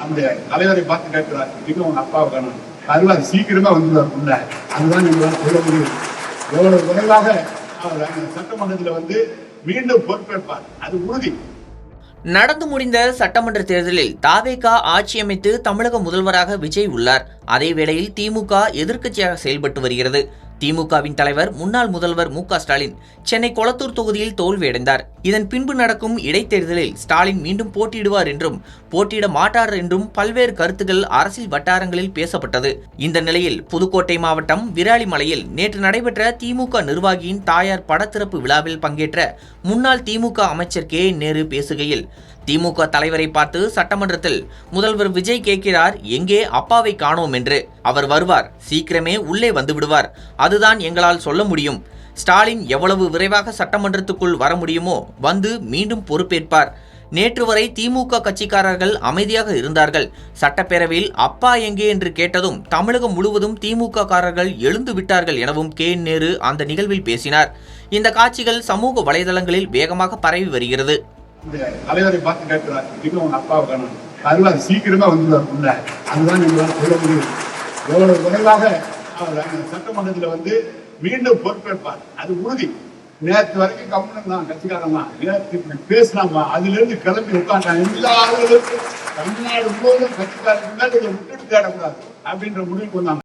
நம்முடைய தலைவரை பார்த்து கேட்கிறார், இன்னும் உங்க அப்பாவை காணும், அதுல சீக்கிரமா வந்துடுவார் உள்ள. அதுதான் எங்களால் சொல்ல முடியும். எவ்வளவு விரைவாக அவர் சட்டமன்றத்தில் மீண்டும் பொறுப்பேற்பார், அது உறுதி. நடந்து முடிந்த சட்டமன்ற தேர்தலில் தாவேகா ஆட்சி அமைத்து தமிழக முதல்வராக விஜய் உள்ளார். அதே வேளையில் திமுக எதிர்க்கட்சியாக செயல்பட்டு வருகிறது. திமுகவின் தலைவர் முன்னாள் முதல்வர் மு.க.ஸ்டாலின் சென்னை கொளத்தூர் தொகுதியில் தோல்வியடைந்தார். இதன் பின்பு நடக்கும் இடைத்தேர்தலில் ஸ்டாலின் மீண்டும் போட்டியிடுவார் என்றும் போட்டியிட மாட்டார் என்றும் பல்வேறு கருத்துக்கள் அரசியல் வட்டாரங்களில் பேசப்பட்டது. இந்த நிலையில் புதுக்கோட்டை மாவட்டம் விராலிமலையில் நேற்று நடைபெற்ற திமுக நிர்வாகியின் தாயார் படத்திறப்பு விழாவில் பங்கேற்ற முன்னாள் திமுக அமைச்சர் கே நேரு பேசுகையில், திமுக தலைவரை பார்த்து சட்டமன்றத்தில் முதல்வர் விஜய் கேட்கிறார், எங்கே அப்பாவை காணோம் என்று. அவர் வருவார், சீக்கிரமே உள்ளே வந்து விடுவார். அதுதான் எங்களால் சொல்ல முடியும். ஸ்டாலின் எவ்வளவு விரைவாக சட்டமன்றத்துக்குள் வர முடியுமோ வந்து மீண்டும் பொறுப்பேற்பார். நேற்று வரை திமுக கட்சிக்காரர்கள் அமைதியாக இருந்தார்கள். சட்டப்பேரவையில் அப்பா எங்கே என்று கேட்டதும் தமிழகம் முழுவதும் திமுக காரர்கள் எழுந்து விட்டார்கள் எனவும் கே நேரு அந்த நிகழ்வில் பேசினார். இந்த காட்சிகள் சமூக வலைதளங்களில் வேகமாக பரவி வருகிறது. தலைவரை பார்த்து கேட்கிறார், இன்னும் உங்க அப்பாவை காணும், அதுல சீக்கிரமா வந்துடுவார் உள்ள. அதுதான் எங்களால் சொல்ல முடியும். எவ்வளவு விரைவாக அவர் சட்டமன்றத்தில் மீண்டும் பொறுப்பேற்பார், அது உறுதி. நேற்று வரைக்கும் கம்யூனல் தான், கட்சிக்காரன் தான். நேற்று பேசினாமா, அதுல இருந்து கிளம்பி உட்காண்டாங்க. எல்லா தமிழ்நாடு முழுவதும் கட்சிக்காரருக்கு மேல விட்டுட்டு தேடக்கூடாது அப்படின்ற முடிவுக்கு வந்தாங்க.